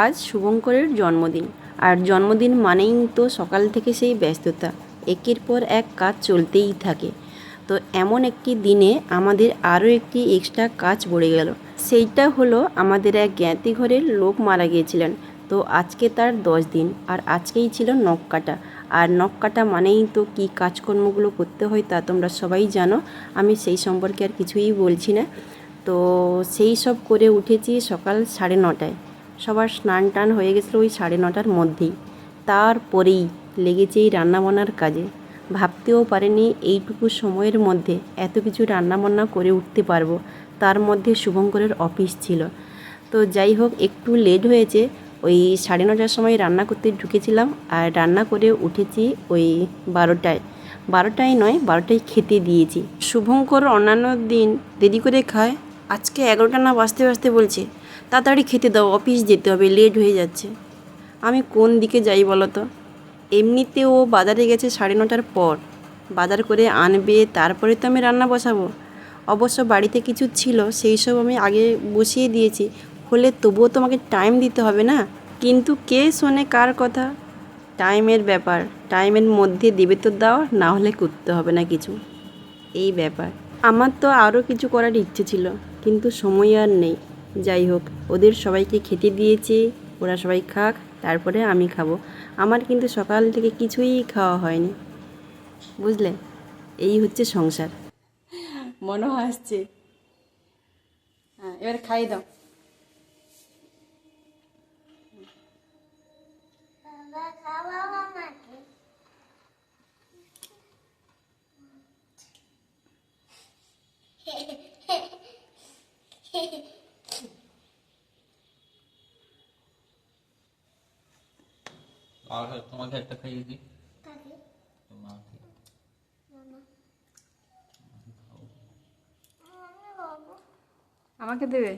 আজ শুভঙ্করের জন্মদিন, আর জন্মদিন মানেই তো সকাল থেকে সেই ব্যস্ততা, একের পর এক কাজ চলতেই থাকে। তো এমন একটি দিনে আমাদের আরও একটি এক্সট্রা কাজ পড়ে গেল। সেইটা হলো আমাদের এক জ্ঞাতি ঘরের লোক মারা গিয়েছিলেন। তো আজকে তার 10 দিন, আর আজকেই ছিল নখ কাটা। আর নখ কাটা মানেই তো কী কাজকর্মগুলো করতে হয় তা তোমরা সবাই জানো, আমি সেই সম্পর্কে আর কিছুই বলছি না। তো সেই সব করে উঠেছি সকাল 9:30টায়। সবার স্নান টান হয়ে গেছিলো ওই 9:30টার মধ্যেই। তারপরেই লেগেছে এই রান্নাবান্নার কাজে। ভাবতেও পারিনি এইটুকু সময়ের মধ্যে এত কিছু রান্নাবান্না করে উঠতে পারবো। তার মধ্যে শুভঙ্করের অফিস ছিল। তো যাই হোক, একটু লেট হয়েছে। ওই 9:30টার সময় রান্না করতে ঢুকেছিলাম, আর রান্না করে উঠেছি ওই 12টায়। 12টায় নয়, 12টায় খেতে দিয়েছি। শুভঙ্কর অন্যান্য দিন দেরি করে খায়, আজকে 11টা না বাজতে বাজতে বলছে তাড়াতাড়ি খেতে দাও, অফিস যেতে হবে, লেট হয়ে যাচ্ছে। আমি কোন দিকে যাই বলো তো? এমনিতে ও বাজারে গেছে 9:30টার পর, বাজার করে আনবে, তারপরে তো আমি রান্না বসাবো। অবশ্য বাড়িতে কিছু ছিল, সেই সব আমি আগে বসিয়ে দিয়েছি, হলে তবুও তো আমাকে টাইম দিতে হবে না। কিন্তু কে শোনে কার কথা? টাইমের ব্যাপার, টাইমের মধ্যে দেবে তো দাও, না হলে করতে হবে না কিছু, এই ব্যাপার। আমার তো আরও কিছু করার ইচ্ছে ছিল, কিন্তু সময় আর নেই। যাই হোক, ওদের সবাইকে খেতে দিয়েছি, ওরা সবাই খাক, তারপরে আমি খাবো। আমার কিন্তু সকাল থেকে কিছুই খাওয়া হয়নি, বুঝলে? এই হচ্ছে সংসার। মনে আসছে। হ্যাঁ, এবার খাই দাও। আর তোমাকে একটা খাইয়ে দিই। তোমাকে আমাকে দেবে?